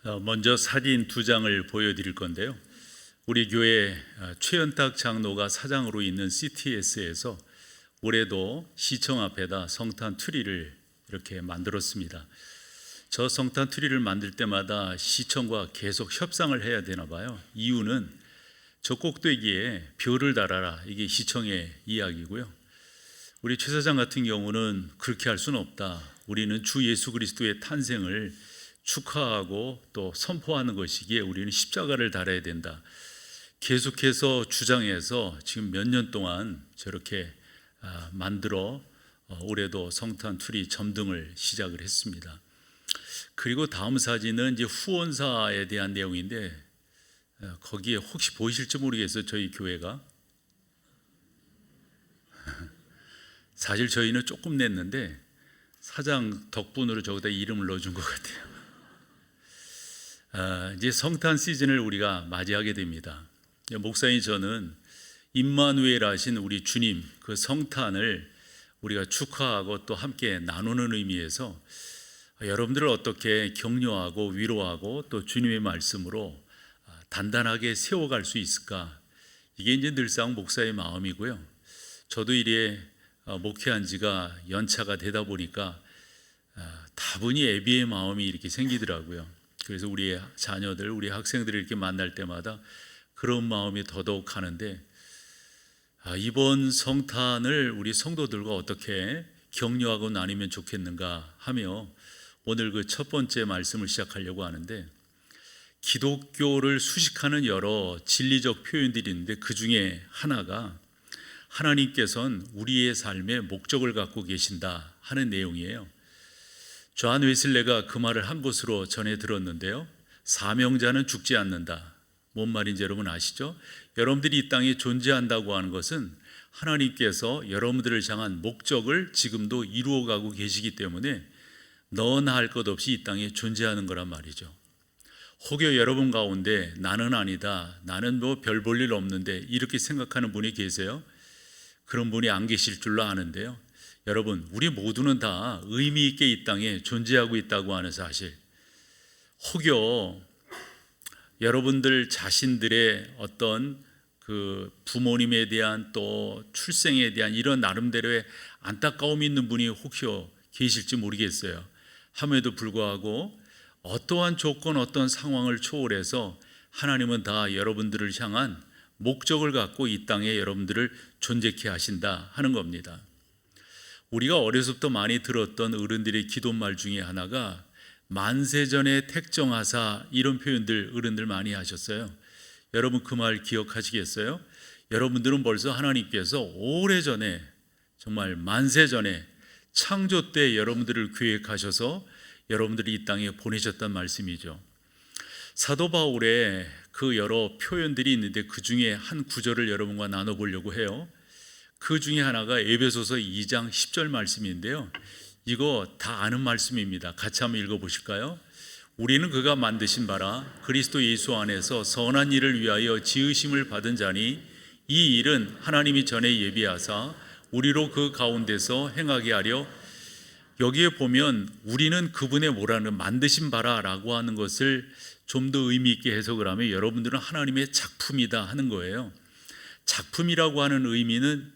먼저 사진 두 장을 보여드릴 건데요. 우리 교회 최연탁 장로가 사장으로 있는 CTS에서 올해도 시청 앞에다 성탄 트리를 이렇게 만들었습니다. 저 성탄 트리를 만들 때마다 시청과 계속 협상을 해야 되나 봐요. 이유는 저 꼭대기에 별을 달아라, 이게 시청의 이야기고요. 우리 최 사장 같은 경우는 그렇게 할 수는 없다. 우리는 주 예수 그리스도의 탄생을 축하하고 또 선포하는 것이기에 우리는 십자가를 달아야 된다. 계속해서 주장해서 지금 몇 년 동안 저렇게 만들어 올해도 성탄 트리 점등을 시작을 했습니다. 그리고 다음 사진은 이제 후원사에 대한 내용인데, 거기에 혹시 보이실지 모르겠어요. 저희 교회가 사실 저희는 조금 냈는데 사장 덕분으로 저기다 이름을 넣어준 것 같아요. 이제 성탄 시즌을 우리가 맞이하게 됩니다. 목사님, 저는 임마누엘 하신 우리 주님 그 성탄을 우리가 축하하고 또 함께 나누는 의미에서 여러분들을 어떻게 격려하고 위로하고 또 주님의 말씀으로 단단하게 세워갈 수 있을까, 이게 이제 늘상 목사의 마음이고요. 저도 이래 목회한 지가 연차가 되다 보니까 다분히 애비의 마음이 이렇게 생기더라고요. 그래서 우리 자녀들, 우리 학생들을 이렇게 만날 때마다 그런 마음이 더더욱 하는데, 이번 성탄을 우리 성도들과 어떻게 격려하고 나누면 좋겠는가 하며 오늘 그 첫 번째 말씀을 시작하려고 하는데, 기독교를 수식하는 여러 진리적 표현들이 있는데 그 중에 하나가 하나님께서는 우리의 삶에 목적을 갖고 계신다 하는 내용이에요. 존 웨슬레가 그 말을 한 것으로 전해 들었는데요. 사명자는 죽지 않는다. 뭔 말인지 여러분 아시죠? 여러분들이 이 땅에 존재한다고 하는 것은 하나님께서 여러분들을 향한 목적을 지금도 이루어가고 계시기 때문에 너나 할 것 없이 이 땅에 존재하는 거란 말이죠. 혹여 여러분 가운데 나는 아니다, 나는 뭐 별 볼 일 없는데 이렇게 생각하는 분이 계세요? 그런 분이 안 계실 줄로 아는데요. 여러분, 우리 모두는 다 의미 있게 이 땅에 존재하고 있다고 하는 사실, 혹여 여러분들 자신들의 어떤 그 부모님에 대한 또 출생에 대한 이런 나름대로의 안타까움이 있는 분이 혹시 계실지 모르겠어요. 함에도 불구하고 어떠한 조건, 어떤 상황을 초월해서 하나님은 다 여러분들을 향한 목적을 갖고 이 땅에 여러분들을 존재케 하신다 하는 겁니다. 우리가 어려서부터 많이 들었던 어른들의 기도말 중에 하나가 만세전에 택정하사, 이런 표현들 어른들 많이 하셨어요. 여러분 그 말 기억하시겠어요? 여러분들은 벌써 하나님께서 오래전에, 정말 만세전에 창조 때 여러분들을 계획하셔서 여러분들이 이 땅에 보내셨단 말씀이죠. 사도 바울의 그 여러 표현들이 있는데 그 중에 한 구절을 여러분과 나눠보려고 해요. 그 중에 하나가 에베소서 2장 10절 말씀인데요. 이거 다 아는 말씀입니다. 같이 한번 읽어보실까요? 우리는 그가 만드신 바라 그리스도 예수 안에서 선한 일을 위하여 지으심을 받은 자니, 이 일은 하나님이 전에 예비하사 우리로 그 가운데서 행하게 하려. 여기에 보면 우리는 그분의 뭐라는 만드신 바라라고 하는 것을 좀 더 의미 있게 해석을 하면 여러분들은 하나님의 작품이다 하는 거예요. 작품이라고 하는 의미는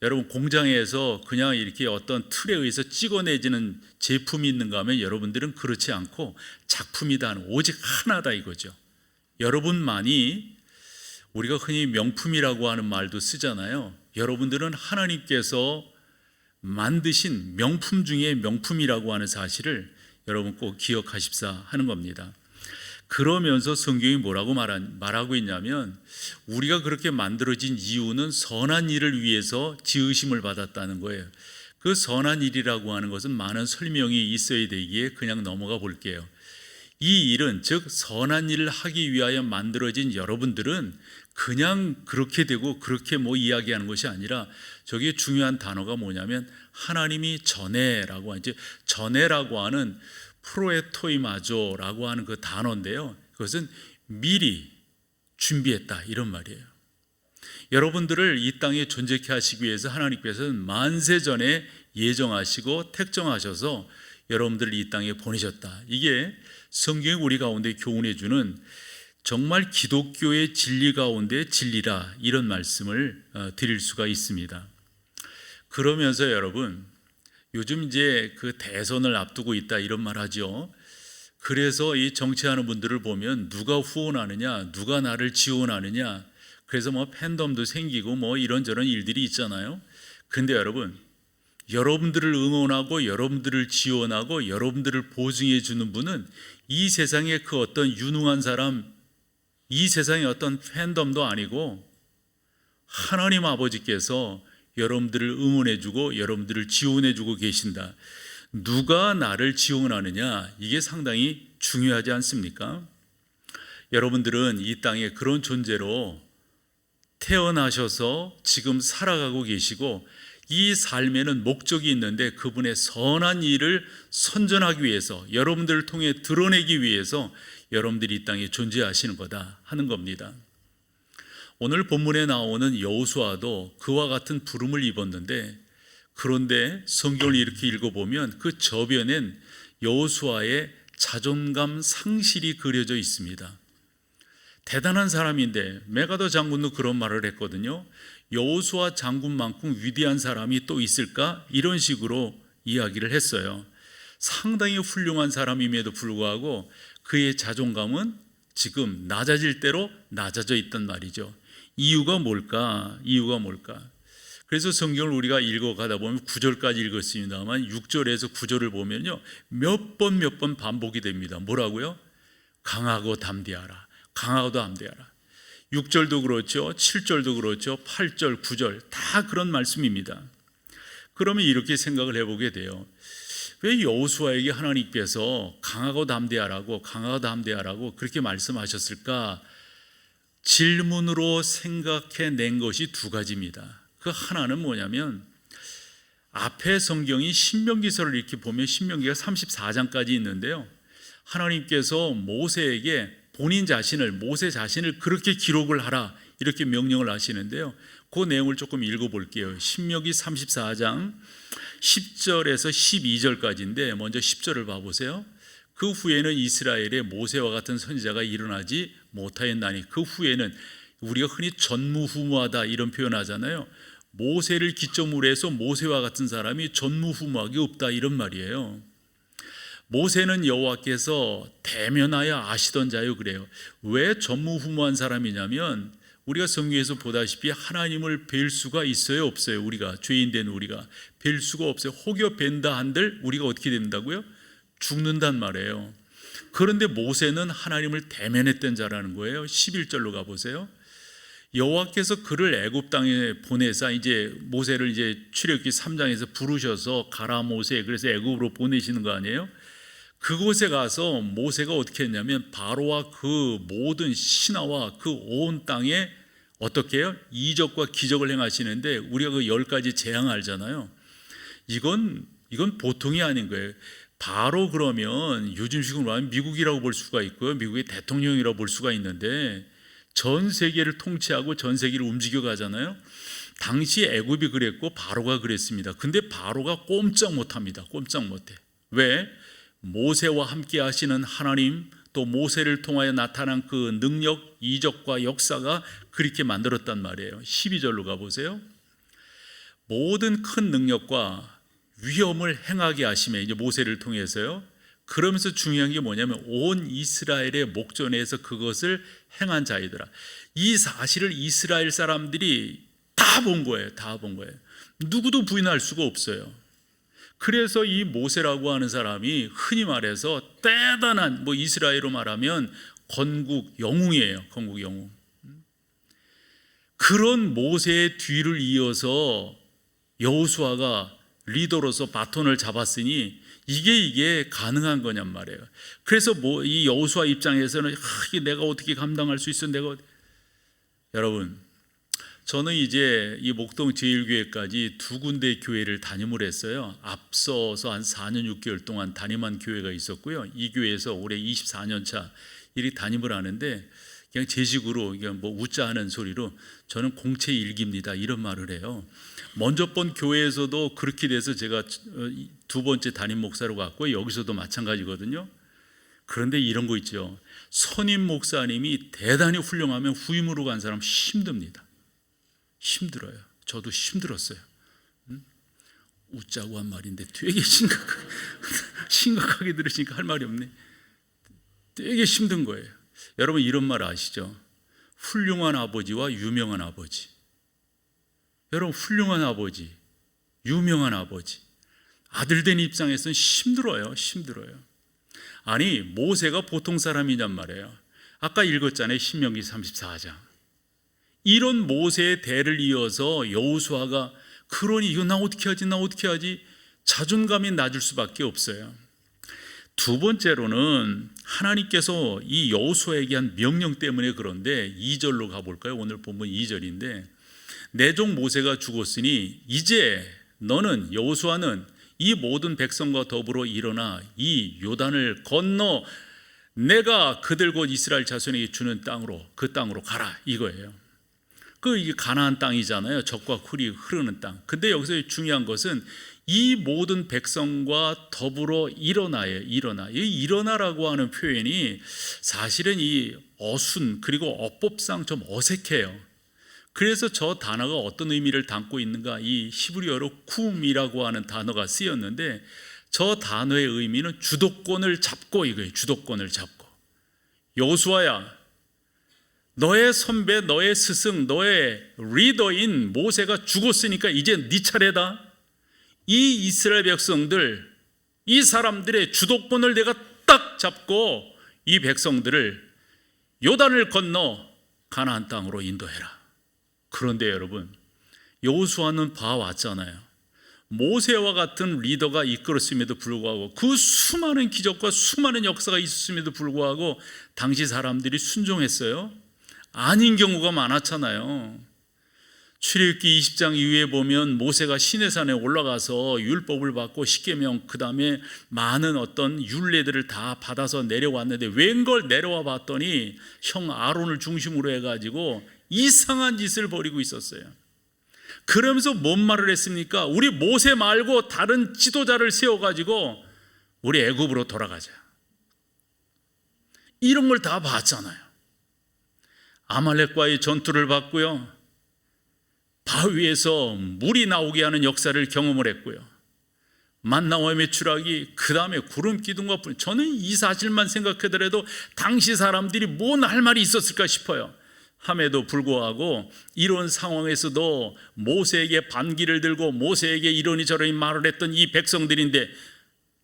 여러분 공장에서 그냥 이렇게 어떤 틀에 의해서 찍어내지는 제품이 있는가 하면 여러분들은 그렇지 않고 작품이다 하는, 오직 하나다 이거죠. 여러분만이, 우리가 흔히 명품이라고 하는 말도 쓰잖아요. 여러분들은 하나님께서 만드신 명품 중에 명품이라고 하는 사실을 여러분 꼭 기억하십사 하는 겁니다. 그러면서 성경이 뭐라고 말하고 있냐면, 우리가 그렇게 만들어진 이유는 선한 일을 위해서 지으심을 받았다는 거예요. 그 선한 일이라고 하는 것은 많은 설명이 있어야 되기에 그냥 넘어가 볼게요. 이 일은, 즉 선한 일을 하기 위하여 만들어진 여러분들은 그냥 그렇게 되고 그렇게 뭐 이야기하는 것이 아니라, 저게 중요한 단어가 뭐냐면 하나님이 전에라고 하는, 전에라고 하는 프로에토이마조라고 하는 그 단어인데요. 그것은 미리 준비했다 이런 말이에요. 여러분들을 이 땅에 존재케 하시기 위해서 하나님께서는 만세전에 예정하시고 택정하셔서 여러분들을 이 땅에 보내셨다. 이게 성경이 우리 가운데 교훈해 주는 정말 기독교의 진리 가운데 진리라, 이런 말씀을 드릴 수가 있습니다. 그러면서 여러분, 요즘 이제 그 대선을 앞두고 있다 이런 말 하죠. 그래서 이 정치하는 분들을 보면 누가 후원하느냐, 누가 나를 지원하느냐, 그래서 뭐 팬덤도 생기고 뭐 이런저런 일들이 있잖아요. 근데 여러분, 여러분들을 응원하고 여러분들을 지원하고 여러분들을 보증해 주는 분은 이 세상의 그 어떤 유능한 사람, 이 세상의 어떤 팬덤도 아니고 하나님 아버지께서 여러분들을 응원해 주고 여러분들을 지원해 주고 계신다. 누가 나를 지원하느냐, 이게 상당히 중요하지 않습니까? 여러분들은 이 땅에 그런 존재로 태어나셔서 지금 살아가고 계시고, 이 삶에는 목적이 있는데 그분의 선한 일을 선전하기 위해서, 여러분들을 통해 드러내기 위해서 여러분들이 이 땅에 존재하시는 거다 하는 겁니다. 오늘 본문에 나오는 여호수아도 그와 같은 부름을 입었는데, 그런데 성경을 이렇게 읽어보면 그 저변엔 여호수아의 자존감 상실이 그려져 있습니다. 대단한 사람인데, 메가더 장군도 그런 말을 했거든요. 여호수아 장군만큼 위대한 사람이 또 있을까? 이런 식으로 이야기를 했어요. 상당히 훌륭한 사람임에도 불구하고 그의 자존감은 지금 낮아질 대로 낮아져 있단 말이죠. 이유가 뭘까? 그래서 성경을 우리가 읽어가다 보면 9절까지 읽었습니다만 6절에서 9절을 보면요, 몇 번 반복이 됩니다. 뭐라고요? 강하고 담대하라. 강하고 담대하라. 6절도 그렇죠, 7절도 그렇죠, 8절, 9절 다 그런 말씀입니다. 그러면 이렇게 생각을 해보게 돼요. 왜 여호수아에게 하나님께서 강하고 담대하라고 그렇게 말씀하셨을까? 질문으로 생각해낸 것이 두 가지입니다. 그 하나는 뭐냐면, 앞에 성경이 신명기서를 이렇게 보면 신명기가 34장까지 있는데요, 하나님께서 모세에게 모세 자신을 그렇게 기록을 하라 이렇게 명령을 하시는데요, 그 내용을 조금 읽어볼게요. 신명기 34장 10절에서 12절까지인데 먼저 10절을 봐보세요. 그 후에는 이스라엘에 모세와 같은 선지자가 일어나지 못하였나니, 그 후에는 우리가 흔히 전무후무하다 이런 표현하잖아요. 모세를 기점으로 해서 모세와 같은 사람이 전무후무하게 없다 이런 말이에요. 모세는 여호와께서 대면하여 아시던 자요, 그래요. 왜 전무후무한 사람이냐면, 우리가 성경에서 보다시피 하나님을 뵐 수가 있어요, 없어요? 우리가 죄인된 우리가 뵐 수가 없어요. 혹여 뵌다 한들 우리가 어떻게 된다고요? 죽는단 말이에요. 그런데 모세는 하나님을 대면했던 자라는 거예요. 11절로 가보세요. 여호와께서 그를 애굽 땅에 보내사, 이제 모세를 이제 출애굽기 3장에서 부르셔서 가라 모세, 그래서 애굽으로 보내시는 거 아니에요? 그곳에 가서 모세가 어떻게 했냐면, 바로와 그 모든 신하와 그 온 땅에 어떻게 해요? 이적과 기적을 행하시는데, 우리가 그 10가지 재앙 알잖아요. 이건 보통이 아닌 거예요. 바로 그러면 요즘식으로 말하면 미국이라고 볼 수가 있고요, 미국의 대통령이라고 볼 수가 있는데, 전 세계를 통치하고 전 세계를 움직여 가잖아요. 당시 애굽이 그랬고 바로가 그랬습니다. 근데 바로가 꼼짝 못합니다. 꼼짝 못해. 왜? 모세와 함께 하시는 하나님, 또 모세를 통하여 나타난 그 능력, 이적과 역사가 그렇게 만들었단 말이에요. 12절로 가보세요. 모든 큰 능력과 위엄을 행하게 하시며, 이제 모세를 통해서요. 그러면서 중요한 게 뭐냐면, 온 이스라엘의 목전에서 그것을 행한 자이더라. 이 사실을 이스라엘 사람들이 다 본 거예요. 누구도 부인할 수가 없어요. 그래서 이 모세라고 하는 사람이 흔히 말해서 대단한, 이스라엘로 말하면 건국 영웅이에요. 건국 영웅. 그런 모세의 뒤를 이어서 여호수아가 리더로서 바톤을 잡았으니 이게 가능한 거냔 말이에요. 그래서 이 여호수아 입장에서는 이게 내가 어떻게 감당할 수 있어? 여러분, 저는 이제 이 목동 제1교회까지 두 군데 교회를 담임을 했어요. 앞서서 한 4년 6개월 동안 담임한 교회가 있었고요, 이 교회에서 올해 24년 차 이렇게 담임을 하는데, 그냥 제 식으로 그냥 웃자 하는 소리로 저는 공채 일기입니다 이런 말을 해요. 먼저 본 교회에서도 그렇게 돼서 제가 두 번째 담임 목사로 갔고, 여기서도 마찬가지거든요. 그런데 이런 거 있죠. 선임 목사님이 대단히 훌륭하면 후임으로 간 사람 힘듭니다. 힘들어요. 저도 힘들었어요. 웃자고 한 말인데 되게 심각하게 들으시니까 할 말이 없네. 되게 힘든 거예요. 여러분 이런 말 아시죠? 훌륭한 아버지와 유명한 아버지. 여러분 훌륭한 아버지, 유명한 아버지, 아들 된 입장에서는 힘들어요. 아니 모세가 보통 사람이냔 말이에요. 아까 읽었잖아요. 신명기 34장. 이런 모세의 대를 이어서 여호수아가 그러니 이거 나 어떻게 하지 자존감이 낮을 수밖에 없어요. 두 번째로는 하나님께서 이 여호수아에게 한 명령 때문에 그런데 2절로 가볼까요? 오늘 본문 2절인데 내 종 모세가 죽었으니 이제 너는 여호수아는 이 모든 백성과 더불어 일어나 이 요단을 건너 내가 그들 곧 이스라엘 자손에게 주는 땅으로 그 땅으로 가라 이거예요. 이게 가나안 땅이잖아요. 젖과 꿀이 흐르는 땅. 근데 여기서 중요한 것은 이 모든 백성과 더불어 일어나요. 이 일어나라고 하는 표현이 사실은 이 어순 그리고 어법상 좀 어색해요. 그래서 저 단어가 어떤 의미를 담고 있는가, 이 히브리어로 쿰이라고 하는 단어가 쓰였는데 저 단어의 의미는 주도권을 잡고 이거예요. 주도권을 잡고. 여호수아야, 너의 선배, 너의 스승, 너의 리더인 모세가 죽었으니까 이제 네 차례다. 이 이스라엘 백성들, 이 사람들의 주도권을 내가 딱 잡고 이 백성들을 요단을 건너 가나안 땅으로 인도해라. 그런데 여러분, 여호수아는 봐왔잖아요. 모세와 같은 리더가 이끌었음에도 불구하고 그 수많은 기적과 수많은 역사가 있었음에도 불구하고 당시 사람들이 순종했어요? 아닌 경우가 많았잖아요. 출애굽기 20장 이후에 보면 모세가 시내산에 올라가서 율법을 받고 십계명 그 다음에 많은 어떤 율례들을 다 받아서 내려왔는데 웬걸 내려와 봤더니 형 아론을 중심으로 해가지고 이상한 짓을 벌이고 있었어요. 그러면서 뭔 말을 했습니까? 우리 모세 말고 다른 지도자를 세워가지고 우리 애굽으로 돌아가자. 이런 걸 다 봤잖아요. 아말렉과의 전투를 봤고요. 바위에서 물이 나오게 하는 역사를 경험을 했고요. 만나와 메추라기, 그 다음에 구름 기둥과 불. 저는 이 사실만 생각하더라도 당시 사람들이 뭔 할 말이 있었을까 싶어요. 함에도 불구하고 이런 상황에서도 모세에게 반기를 들고 모세에게 이러니 저러니 말을 했던 이 백성들인데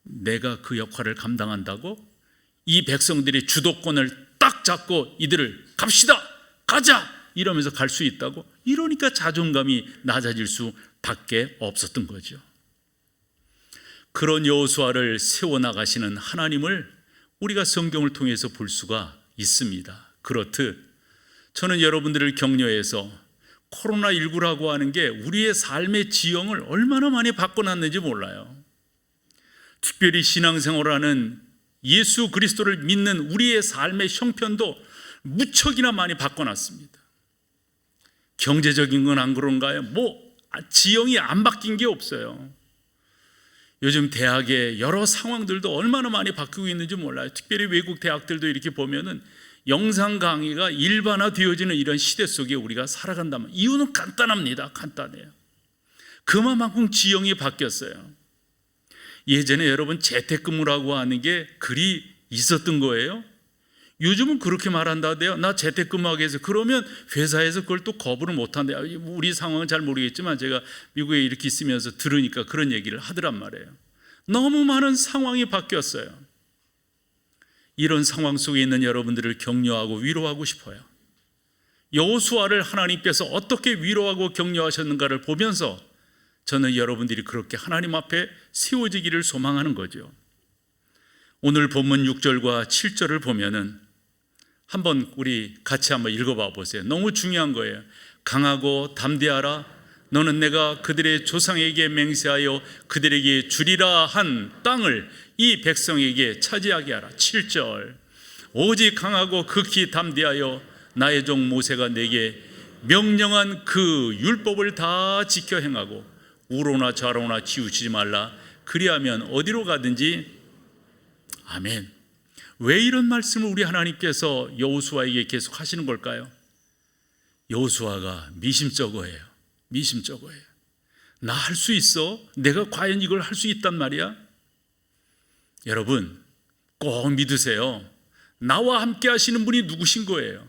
내가 그 역할을 감당한다고? 이 백성들이 주도권을 딱 잡고 이들을 갑시다, 가자 이러면서 갈 수 있다고? 이러니까 자존감이 낮아질 수밖에 없었던 거죠. 그런 여호수아를 세워나가시는 하나님을 우리가 성경을 통해서 볼 수가 있습니다. 그렇듯 저는 여러분들을 격려해서 코로나19라고 하는 게 우리의 삶의 지형을 얼마나 많이 바꿔놨는지 몰라요. 특별히 신앙생활하는 예수 그리스도를 믿는 우리의 삶의 형편도 무척이나 많이 바꿔놨습니다. 경제적인 건 안 그런가요? 지형이 안 바뀐 게 없어요. 요즘 대학의 여러 상황들도 얼마나 많이 바뀌고 있는지 몰라요. 특별히 외국 대학들도 이렇게 보면은 영상 강의가 일반화되어지는 이런 시대 속에 우리가 살아간다면 이유는 간단합니다. 간단해요. 그만큼 지형이 바뀌었어요. 예전에 여러분 재택근무라고 하는 게 그리 있었던 거예요. 요즘은 그렇게 말한다대요. 나 재택근무하게 해서. 그러면 회사에서 그걸 또 거부를 못한대요. 우리 상황은 잘 모르겠지만 제가 미국에 이렇게 있으면서 들으니까 그런 얘기를 하더란 말이에요. 너무 많은 상황이 바뀌었어요. 이런 상황 속에 있는 여러분들을 격려하고 위로하고 싶어요. 여호수아를 하나님께서 어떻게 위로하고 격려하셨는가를 보면서 저는 여러분들이 그렇게 하나님 앞에 세워지기를 소망하는 거죠. 오늘 본문 6절과 7절을 보면은 한번 우리 같이 한번 읽어봐 보세요. 너무 중요한 거예요. 강하고 담대하라. 너는 내가 그들의 조상에게 맹세하여 그들에게 주리라 한 땅을 이 백성에게 차지하게 하라. 7절. 오직 강하고 극히 담대하여 나의 종 모세가 내게 명령한 그 율법을 다 지켜 행하고 우로나 좌로나 치우치지 말라. 그리하면 어디로 가든지 아멘. 왜 이런 말씀을 우리 하나님께서 여호수아에게 계속 하시는 걸까요? 여호수아가 미심쩍어해요. 미심쩍어해요. 나 할 수 있어? 내가 과연 이걸 할 수 있단 말이야? 여러분, 꼭 믿으세요. 나와 함께 하시는 분이 누구신 거예요?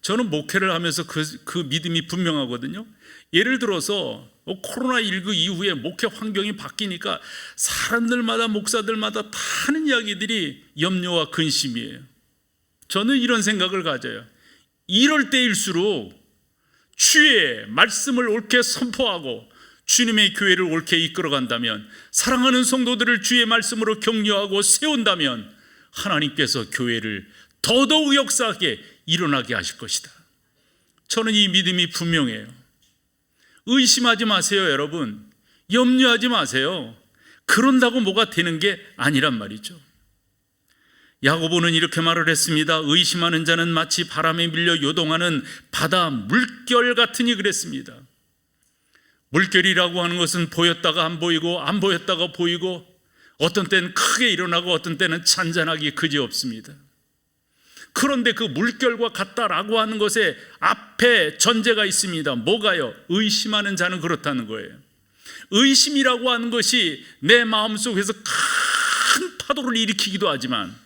저는 목회를 하면서 그 믿음이 분명하거든요. 예를 들어서 코로나19 이후에 목회 환경이 바뀌니까 사람들마다, 목사들마다 다 하는 이야기들이 염려와 근심이에요. 저는 이런 생각을 가져요. 이럴 때일수록 주의 말씀을 옳게 선포하고 주님의 교회를 옳게 이끌어간다면, 사랑하는 성도들을 주의 말씀으로 격려하고 세운다면 하나님께서 교회를 더더욱 역사하게 일어나게 하실 것이다. 저는 이 믿음이 분명해요. 의심하지 마세요, 여러분. 염려하지 마세요. 그런다고 뭐가 되는 게 아니란 말이죠. 야고보는 이렇게 말을 했습니다. 의심하는 자는 마치 바람에 밀려 요동하는 바다 물결 같으니 그랬습니다. 물결이라고 하는 것은 보였다가 안 보이고, 안 보였다가 보이고, 어떤 때는 크게 일어나고 어떤 때는 잔잔하기 그지없습니다. 그런데 그 물결과 같다라고 하는 것에 앞에 전제가 있습니다. 뭐가요? 의심하는 자는 그렇다는 거예요. 의심이라고 하는 것이 내 마음속에서 큰 파도를 일으키기도 하지만,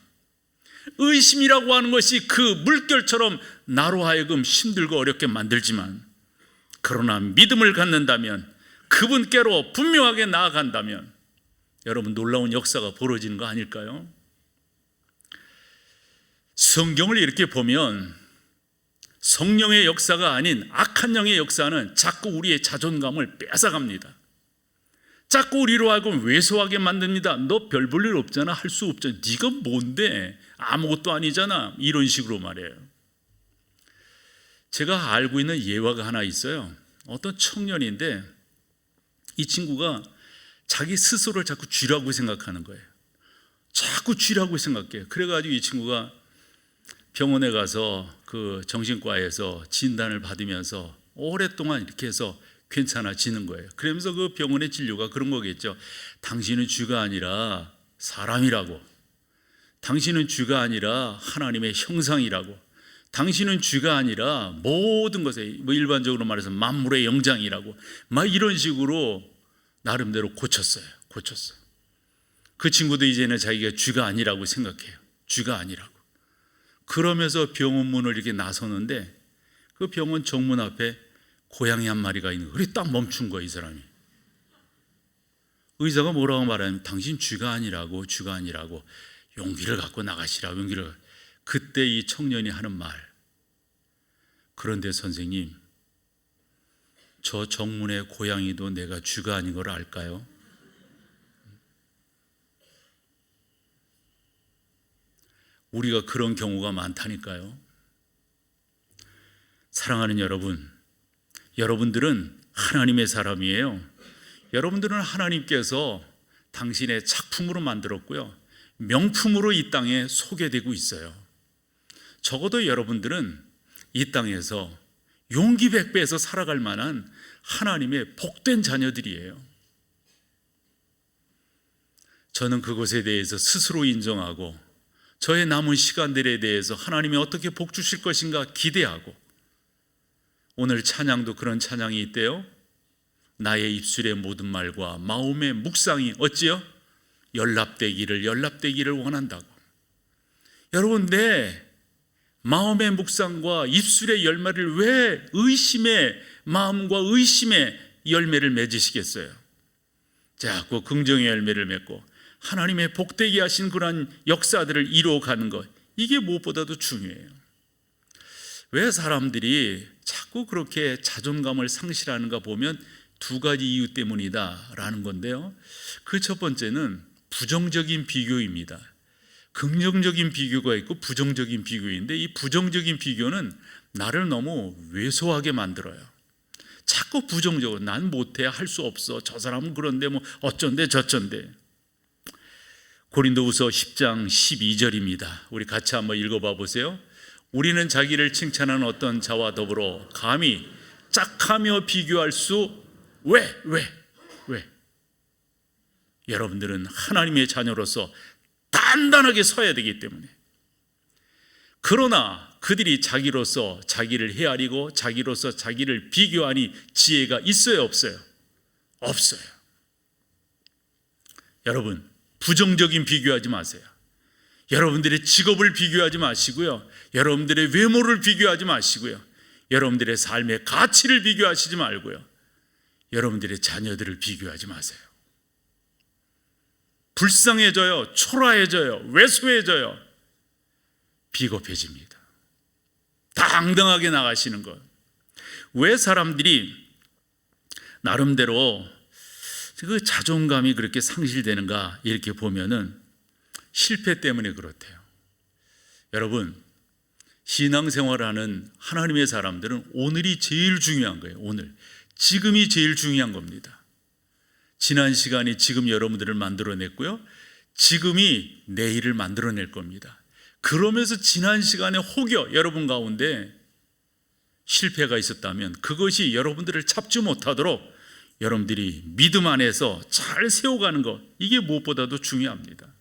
의심이라고 하는 것이 그 물결처럼 나로 하여금 힘들고 어렵게 만들지만, 그러나 믿음을 갖는다면, 그분께로 분명하게 나아간다면 여러분, 놀라운 역사가 벌어지는 거 아닐까요? 성경을 이렇게 보면 성령의 역사가 아닌 악한 영의 역사는 자꾸 우리의 자존감을 뺏어갑니다. 자꾸 우리로 하여금 왜소하게 만듭니다. 너 별 볼 일 없잖아, 할 수 없잖아, 네가 뭔데, 아무것도 아니잖아, 이런 식으로 말해요. 제가 알고 있는 예화가 하나 있어요. 어떤 청년인데 이 친구가 자기 스스로를 자꾸 쥐라고 생각하는 거예요. 자꾸 쥐라고 생각해요. 그래가지고 이 친구가 병원에 가서 그 정신과에서 진단을 받으면서 오랫동안 이렇게 해서 괜찮아지는 거예요. 그러면서 그 병원의 진료가 그런 거겠죠. 당신은 쥐가 아니라 사람이라고, 당신은 쥐가 아니라 하나님의 형상이라고, 당신은 쥐가 아니라 모든 것에, 뭐 일반적으로 말해서 만물의 영장이라고, 막 이런 식으로 나름대로 고쳤어요. 그 친구도 이제는 자기가 쥐가 아니라고 생각해요. 쥐가 아니라고. 그러면서 병원 문을 이렇게 나서는데 그 병원 정문 앞에 고양이 한 마리가 있는 거예요. 딱 멈춘 거예요, 이 사람이. 의사가 뭐라고 말하냐면, 당신 쥐가 아니라고, 용기를 갖고 나가시라고, 용기를. 그때 이 청년이 하는 말, 그런데 선생님, 저 정문의 고양이도 내가 쥐가 아닌 걸 알까요? 우리가 그런 경우가 많다니까요. 사랑하는 여러분, 여러분들은 하나님의 사람이에요. 여러분들은 하나님께서 당신의 작품으로 만들었고요, 명품으로 이 땅에 소개되고 있어요. 적어도 여러분들은 이 땅에서 용기 백배에서 살아갈 만한 하나님의 복된 자녀들이에요. 저는 그것에 대해서 스스로 인정하고, 저의 남은 시간들에 대해서 하나님이 어떻게 복 주실 것인가 기대하고, 오늘 찬양도 그런 찬양이 있대요. 나의 입술의 모든 말과 마음의 묵상이 어찌요? 연락되기를 원한다고. 여러분, 내 마음의 묵상과 입술의 열매를 왜 의심의 마음과 의심의 열매를 맺으시겠어요? 자꾸 긍정의 열매를 맺고 하나님의 복되게 하신 그런 역사들을 이루어가는 것, 이게 무엇보다도 중요해요. 왜 사람들이 자꾸 그렇게 자존감을 상실하는가 보면 두 가지 이유 때문이다라는 건데요. 그 첫 번째는 부정적인 비교입니다. 긍정적인 비교가 있고 부정적인 비교인데, 이 부정적인 비교는 나를 너무 왜소하게 만들어요. 자꾸 부정적으로, 난 못해, 할 수 없어, 저 사람은 그런데 뭐 어쩐데 저쩐데. 고린도후서 10장 12절입니다. 우리 같이 한번 읽어봐 보세요. 우리는 자기를 칭찬하는 어떤 자와 더불어 감히 짝하며 비교할 수 왜? 여러분들은 하나님의 자녀로서 단단하게 서야 되기 때문에. 그러나 그들이 자기로서 자기를 헤아리고 자기로서 자기를 비교하니 지혜가 있어요, 없어요? 없어요. 여러분, 부정적인 비교하지 마세요. 여러분들의 직업을 비교하지 마시고요, 여러분들의 외모를 비교하지 마시고요, 여러분들의 삶의 가치를 비교하시지 말고요, 여러분들의 자녀들을 비교하지 마세요. 불쌍해져요, 초라해져요, 왜소해져요, 비겁해집니다. 당당하게 나가시는 것. 왜 사람들이 나름대로 그 자존감이 그렇게 상실되는가 이렇게 보면은 실패 때문에 그렇대요. 여러분, 신앙생활하는 하나님의 사람들은 오늘이 제일 중요한 거예요. 오늘, 지금이 제일 중요한 겁니다. 지난 시간이 지금 여러분들을 만들어냈고요, 지금이 내일을 만들어낼 겁니다. 그러면서 지난 시간에 혹여 여러분 가운데 실패가 있었다면 그것이 여러분들을 잡지 못하도록 여러분들이 믿음 안에서 잘 세워가는 것, 이게 무엇보다도 중요합니다.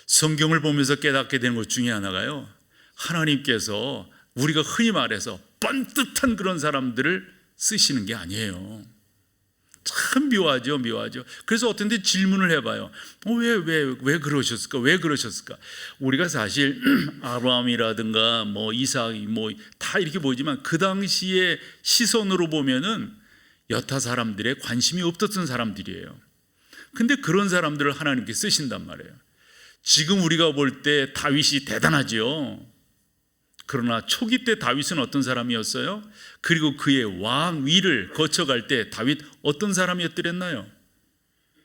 성경을 보면서 깨닫게 되는 것 중에 하나가요, 하나님께서 우리가 흔히 말해서 뻔듯한 그런 사람들을 쓰시는 게 아니에요. 참 묘하죠. 그래서 어떤 데 질문을 해봐요. 왜 그러셨을까? 왜 그러셨을까? 우리가 사실 아브라함이라든가 뭐 이삭이 뭐 다 이렇게 보이지만 그 당시의 시선으로 보면은 여타 사람들의 관심이 없었던 사람들이에요. 근데 그런 사람들을 하나님께 쓰신단 말이에요. 지금 우리가 볼 때 다윗이 대단하죠. 그러나 초기 때 다윗은 어떤 사람이었어요? 그리고 그의 왕 위를 거쳐갈 때 다윗 어떤 사람이었더랬나요?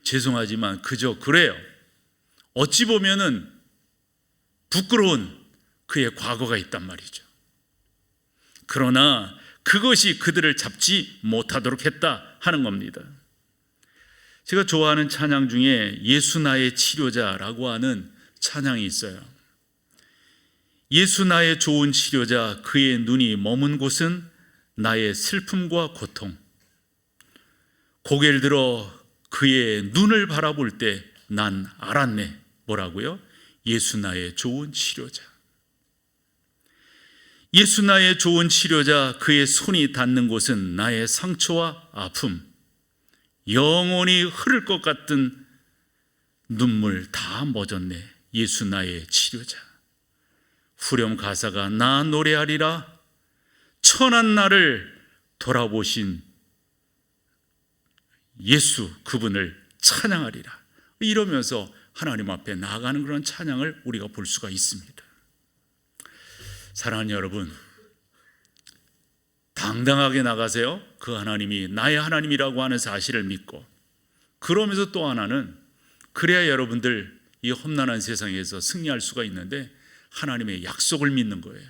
죄송하지만 그저 그래요. 어찌 보면은 부끄러운 그의 과거가 있단 말이죠. 그러나 그것이 그들을 잡지 못하도록 했다 하는 겁니다. 제가 좋아하는 찬양 중에 예수 나의 치료자라고 하는 찬양이 있어요. 예수 나의 좋은 치료자, 그의 눈이 머문 곳은 나의 슬픔과 고통. 고개를 들어 그의 눈을 바라볼 때 난 알았네. 뭐라고요? 예수 나의 좋은 치료자. 예수 나의 좋은 치료자, 그의 손이 닿는 곳은 나의 상처와 아픔, 영원히 흐를 것 같은 눈물 다 멎었네. 예수 나의 치료자. 후렴 가사가 나 노래하리라, 천한 나를 돌아보신 예수 그분을 찬양하리라. 이러면서 하나님 앞에 나아가는 그런 찬양을 우리가 볼 수가 있습니다. 사랑하는 여러분, 당당하게 나가세요. 그 하나님이 나의 하나님이라고 하는 사실을 믿고, 그러면서 또 하나는 그래야 여러분들 이 험난한 세상에서 승리할 수가 있는데 하나님의 약속을 믿는 거예요.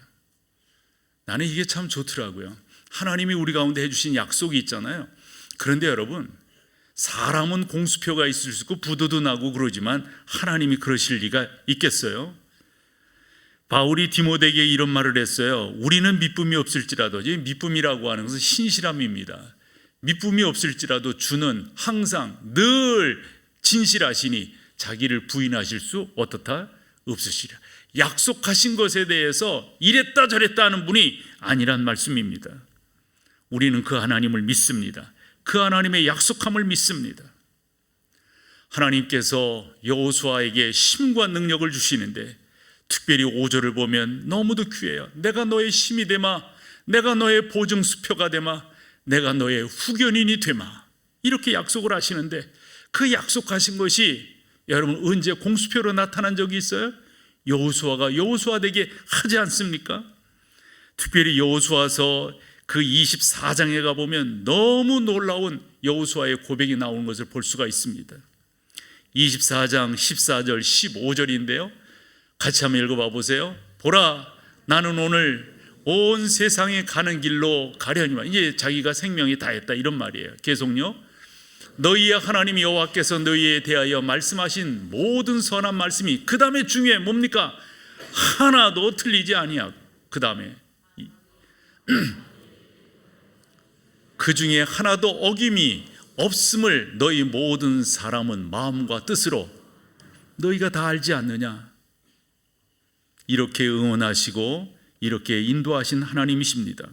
나는 이게 참 좋더라고요. 하나님이 우리 가운데 해주신 약속이 있잖아요. 그런데 여러분, 사람은 공수표가 있을 수 있고 부도도 나고 그러지만 하나님이 그러실 리가 있겠어요? 바울이 디모데에게 이런 말을 했어요. 우리는 미쁨이 없을지라도, 미쁨이라고 하는 것은 신실함입니다. 미쁨이 없을지라도 주는 항상 늘 진실하시니 자기를 부인하실 수 어떻다? 없으시리라. 약속하신 것에 대해서 이랬다 저랬다 하는 분이 아니란 말씀입니다. 우리는 그 하나님을 믿습니다. 그 하나님의 약속함을 믿습니다. 하나님께서 여호수아에게 힘과 능력을 주시는데 특별히 5절을 보면 너무도 귀해요. 내가 너의 힘이 되마, 내가 너의 보증수표가 되마, 내가 너의 후견인이 되마, 이렇게 약속을 하시는데 그 약속하신 것이 여러분 언제 공수표로 나타난 적이 있어요? 여호수아가 여호수아에게 하지 않습니까? 특별히 여호수아서 그 24장에 가보면 너무 놀라운 여호수아의 고백이 나오는 것을 볼 수가 있습니다. 24장 14절 15절인데요 같이 한번 읽어봐 보세요. 보라, 나는 오늘 온 세상에 가는 길로 가려니와, 이제 자기가 생명이 다했다 이런 말이에요. 계속요. 너희의 하나님 여호와께서 너희에 대하여 말씀하신 모든 선한 말씀이, 그 다음에 중요해 뭡니까? 하나도 틀리지 아니하고, 그 다음에 그 중에 하나도 어김이 없음을 너희 모든 사람은 마음과 뜻으로 너희가 다 알지 않느냐? 이렇게 응원하시고 이렇게 인도하신 하나님이십니다.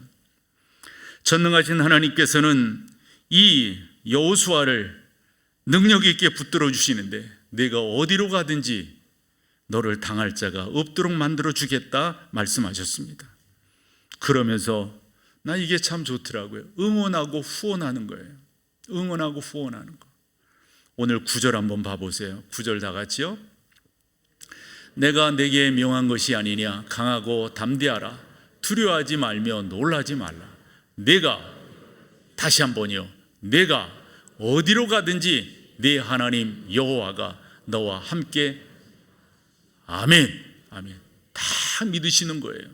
전능하신 하나님께서는 이 여호수아를 능력 있게 붙들어 주시는데 내가 어디로 가든지 너를 당할 자가 없도록 만들어 주겠다 말씀하셨습니다. 그러면서 나 이게 참 좋더라고요. 응원하고 후원하는 거예요. 응원하고 후원하는 거. 오늘 9절 한번 봐보세요. 9절 다 같이요. 내가 내게 명한 것이 아니냐. 강하고 담대하라. 두려워하지 말며 놀라지 말라. 내가, 다시 한번요, 내가 어디로 가든지 네 하나님 여호와가 너와 함께. 아멘. 아멘. 다 믿으시는 거예요.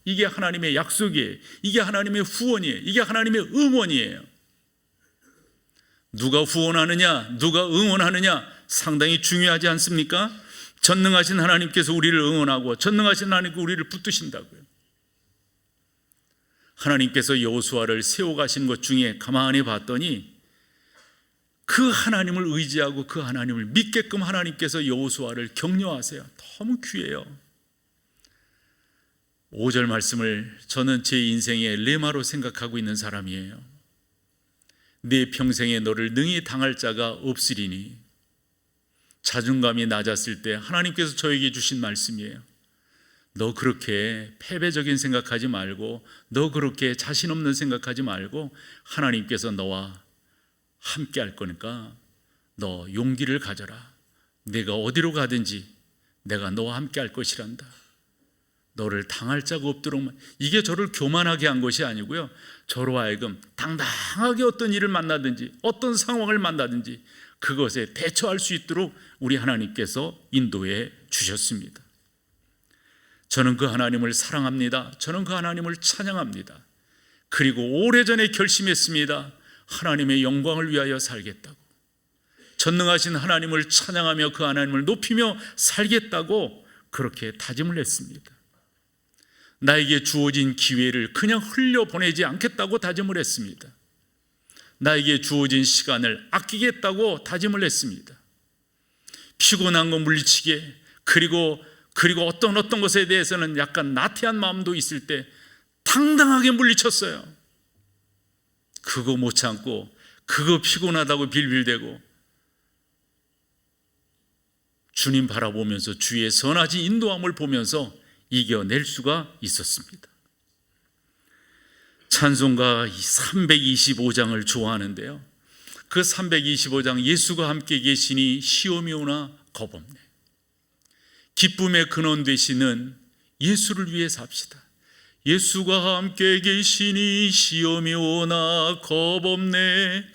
이게 하나님의 약속이에요. 이게 하나님의 후원이에요. 이게 하나님의 응원이에요. 누가 후원하느냐, 누가 응원하느냐 상당히 중요하지 않습니까? 전능하신 하나님께서 우리를 응원하고 전능하신 하나님께서 우리를 붙드신다고요. 하나님께서 여호수아를 세워가신 것 중에 가만히 봤더니 그 하나님을 의지하고 그 하나님을 믿게끔 하나님께서 여호수아를 격려하세요. 너무 귀해요. 5절 말씀을 저는 제 인생의 레마로 생각하고 있는 사람이에요. 내 평생에 너를 능히 당할 자가 없으리니. 자존감이 낮았을 때 하나님께서 저에게 주신 말씀이에요. 너 그렇게 패배적인 생각하지 말고, 너 그렇게 자신 없는 생각하지 말고 하나님께서 너와 함께 할 거니까 너 용기를 가져라. 내가 어디로 가든지 내가 너와 함께 할 것이란다. 너를 당할 자가 없도록. 이게 저를 교만하게 한 것이 아니고요, 저로 하여금 당당하게 어떤 일을 만나든지 어떤 상황을 만나든지 그것에 대처할 수 있도록 우리 하나님께서 인도해 주셨습니다. 저는 그 하나님을 사랑합니다. 저는 그 하나님을 찬양합니다. 그리고 오래전에 결심했습니다. 하나님의 영광을 위하여 살겠다고. 전능하신 하나님을 찬양하며 그 하나님을 높이며 살겠다고 그렇게 다짐을 했습니다. 나에게 주어진 기회를 그냥 흘려보내지 않겠다고 다짐을 했습니다. 나에게 주어진 시간을 아끼겠다고 다짐을 했습니다. 피곤한 거 물리치게, 그리고 어떤 것에 대해서는 약간 나태한 마음도 있을 때 당당하게 물리쳤어요. 그거 못 참고 그거 피곤하다고 빌빌대고 주님 바라보면서 주의 선하신 인도함을 보면서 이겨낼 수가 있었습니다. 찬송가 325장을 좋아하는데요, 그 325장 예수가 함께 계시니 시험이 오나 겁없네. 기쁨의 근원 되시는 예수를 위해 삽시다. 예수가 함께 계시니 시험이 오나 겁없네.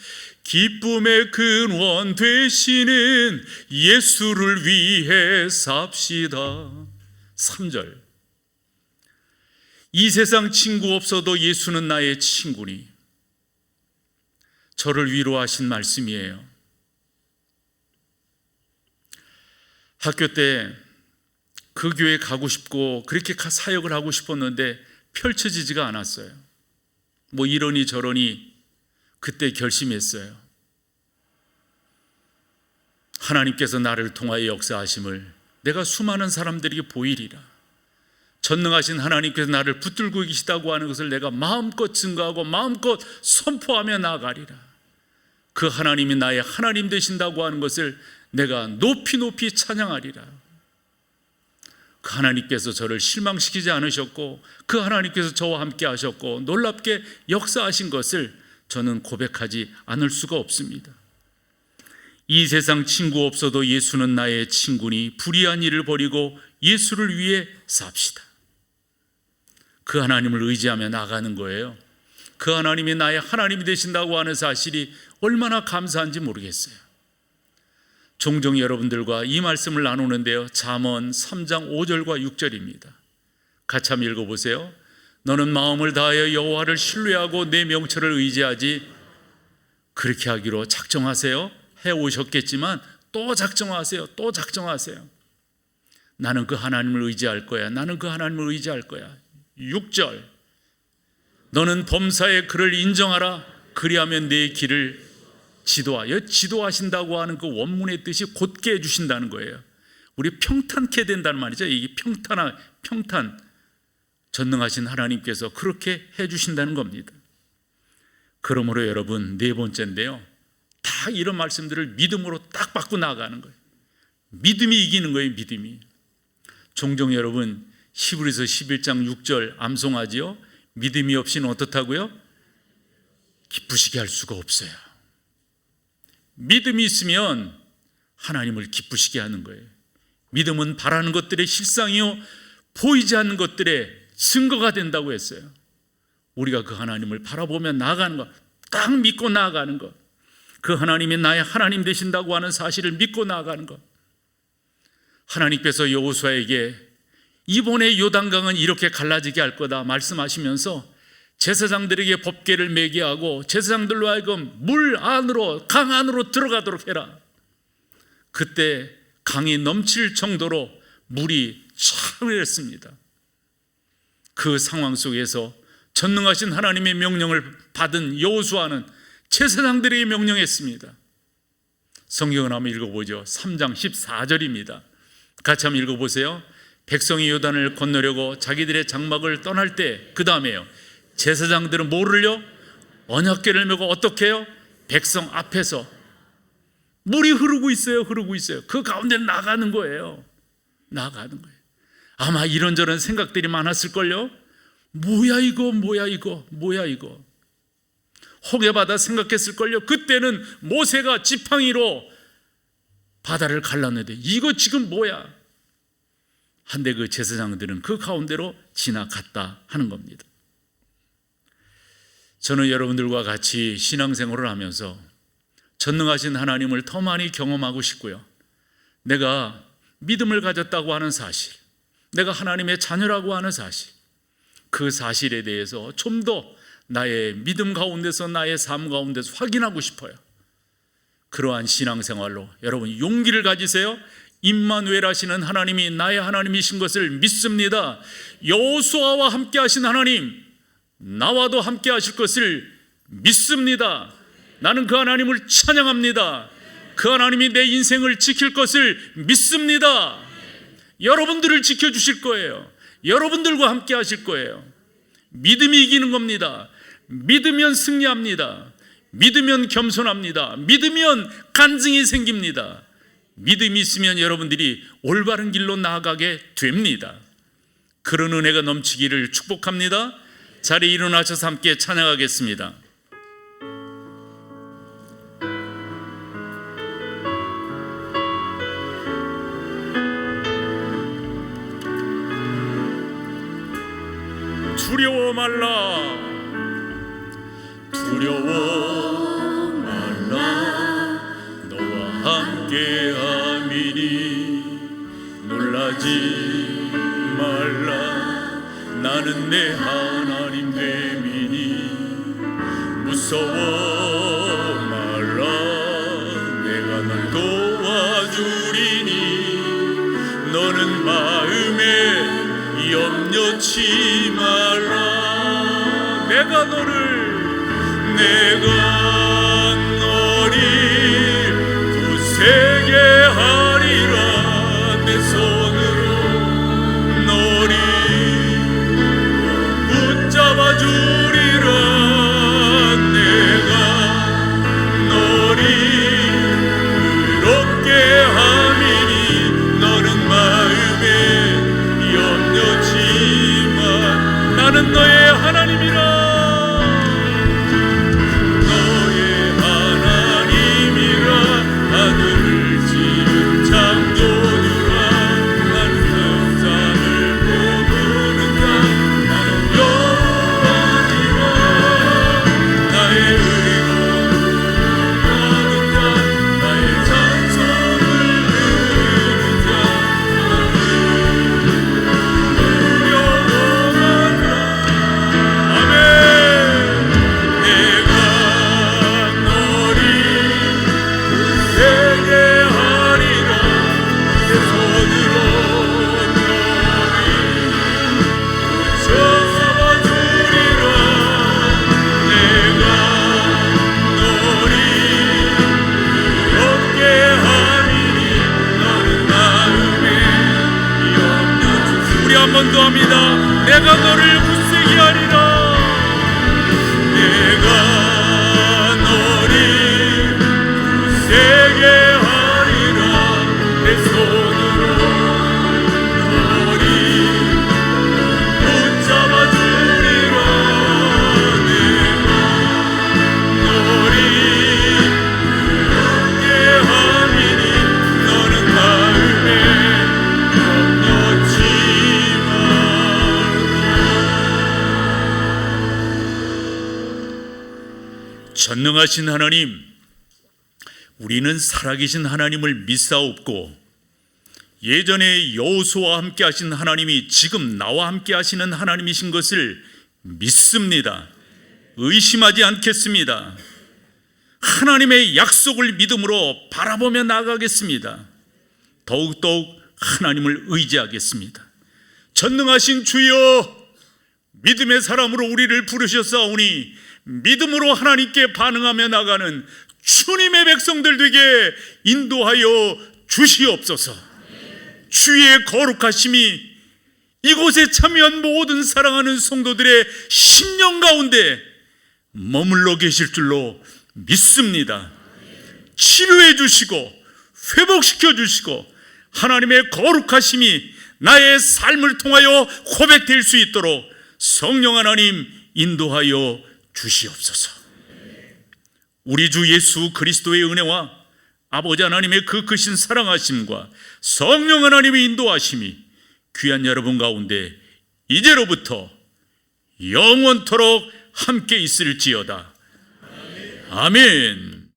기쁨의 근원 되시는 예수를 위해 삽시다. 3절. 이 세상 친구 없어도 예수는 나의 친구니. 저를 위로하신 말씀이에요. 학교 때 그 교회 가고 싶고 그렇게 사역을 하고 싶었는데 펼쳐지지가 않았어요. 뭐 이러니 저러니 그때 결심했어요. 하나님께서 나를 통하여 역사하심을 내가 수많은 사람들에게 보이리라. 전능하신 하나님께서 나를 붙들고 계시다고 하는 것을 내가 마음껏 증거하고 마음껏 선포하며 나아가리라. 그 하나님이 나의 하나님 되신다고 하는 것을 내가 높이 높이 찬양하리라. 그 하나님께서 저를 실망시키지 않으셨고 그 하나님께서 저와 함께 하셨고 놀랍게 역사하신 것을 저는 고백하지 않을 수가 없습니다. 이 세상 친구 없어도 예수는 나의 친구니 불의한 일을 버리고 예수를 위해 삽시다. 그 하나님을 의지하며 나가는 거예요. 그 하나님이 나의 하나님이 되신다고 하는 사실이 얼마나 감사한지 모르겠어요. 종종 여러분들과 이 말씀을 나누는데요, 잠언 3장 5절과 6절입니다. 같이 한번 읽어보세요. 너는 마음을 다하여 여호와를 신뢰하고 내 명철을 의지하지. 그렇게 하기로 작정하세요. 해오셨겠지만 또 작정하세요. 또 작정하세요. 나는 그 하나님을 의지할 거야. 나는 그 하나님을 의지할 거야. 6절. 너는 범사에 그를 인정하라. 그리하면 내 길을 지도하신다고 하는 그 원문의 뜻이 곧게 해주신다는 거예요. 우리 평탄케 된다는 말이죠. 이게 평탄 전능하신 하나님께서 그렇게 해주신다는 겁니다. 그러므로 여러분, 네 번째인데요, 다 이런 말씀들을 믿음으로 딱 받고 나아가는 거예요. 믿음이 이기는 거예요. 믿음이. 종종 여러분 히브리서 11장 6절 암송하지요. 믿음이 없이는 어떻다고요? 기쁘시게 할 수가 없어요. 믿음이 있으면 하나님을 기쁘시게 하는 거예요. 믿음은 바라는 것들의 실상이요 보이지 않는 것들의 증거가 된다고 했어요. 우리가 그 하나님을 바라보며 나아가는 것, 딱 믿고 나아가는 것, 그 하나님이 나의 하나님 되신다고 하는 사실을 믿고 나아가는 것. 하나님께서 여호수아에게 이번에 요단강은 이렇게 갈라지게 할 거다 말씀하시면서 제사장들에게 법궤를 매게 하고 제사장들로 하여금 물 안으로, 강 안으로 들어가도록 해라. 그때 강이 넘칠 정도로 물이 차오르었습니다. 그 상황 속에서 전능하신 하나님의 명령을 받은 여호수아는 제사장들에게 명령했습니다. 성경을 한번 읽어보죠. 3장 14절입니다. 같이 한번 읽어보세요. 백성이 요단을 건너려고 자기들의 장막을 떠날 때, 그 다음에요, 제사장들은 뭐를요? 언약궤를 메고 어떻게 해요? 백성 앞에서 물이 흐르고 있어요. 그 가운데 나가는 거예요. 아마 이런저런 생각들이 많았을걸요. 뭐야 이거. 호게바다 생각했을걸요. 그때는 모세가 지팡이로 바다를 갈랐는데 이거 지금 뭐야? 한데 그 제사장들은 그 가운데로 지나갔다 하는 겁니다. 저는 여러분들과 같이 신앙생활을 하면서 전능하신 하나님을 더 많이 경험하고 싶고요, 내가 믿음을 가졌다고 하는 사실, 내가 하나님의 자녀라고 하는 사실, 그 사실에 대해서 좀 더 나의 믿음 가운데서, 나의 삶 가운데서 확인하고 싶어요. 그러한 신앙생활로 여러분 용기를 가지세요. 임마누엘 하시는 하나님이 나의 하나님이신 것을 믿습니다. 여호수아와 함께 하신 하나님, 나와도 함께 하실 것을 믿습니다. 나는 그 하나님을 찬양합니다. 그 하나님이 내 인생을 지킬 것을 믿습니다. 여러분들을 지켜주실 거예요. 여러분들과 함께 하실 거예요. 믿음이 이기는 겁니다. 믿으면 승리합니다. 믿으면 겸손합니다. 믿으면 간증이 생깁니다. 믿음이 있으면 여러분들이 올바른 길로 나아가게 됩니다. 그런 은혜가 넘치기를 축복합니다. 자리에 일어나셔서 함께 찬양하겠습니다. 두려워 말라, 두려워 말라, 너와 함께 함이니 놀라지 말라. 나는 내 하나님 됨이니 무서워 말라. 내가 널 도와주리니 너는 마음에 염려치 말라. 내가 너를 굳세게 하리라. 내 손으로 너를 붙잡아 주리라. 내가 너를 의롭게 함이니 너는 마음에 염려치마. 나는 너의 하나님이라. 너의 하나님이라. 하늘을 지은 창조주라. 나는 세상을 모르는가. 나는 여호와니라. 나의 의로운 하는 자, 나의 찬송을 부르는 자. 아멘. 선도합니다. 내가 너를 굳세게 하리라. 내가 너를 굳세게 하리라. 내 손으로 너를 붙잡아 주리라. 내가 너를 함께 하리니 너는 다음에 건너지 말라. 전능하신 하나님, 우리는 살아계신 하나님을 믿사옵고 예전에 여호수아와 함께 하신 하나님이 지금 나와 함께 하시는 하나님이신 것을 믿습니다. 의심하지 않겠습니다. 하나님의 약속을 믿음으로 바라보며 나아가겠습니다. 더욱더욱 하나님을 의지하겠습니다. 전능하신 주여, 믿음의 사람으로 우리를 부르셨사오니 믿음으로 하나님께 반응하며 나가는 주님의 백성들 되게 인도하여 주시옵소서. 주의 거룩하심이 이곳에 참여한 모든 사랑하는 성도들의 심령 가운데 머물러 계실 줄로 믿습니다. 치료해 주시고 회복시켜 주시고 하나님의 거룩하심이 나의 삶을 통하여 고백될 수 있도록 성령 하나님 인도하여 주시옵소서. 우리 주 예수 그리스도의 은혜와 아버지 하나님의 그 크신 사랑하심과 성령 하나님의 인도하심이 귀한 여러분 가운데 이제로부터 영원토록 함께 있을지어다. 아멘.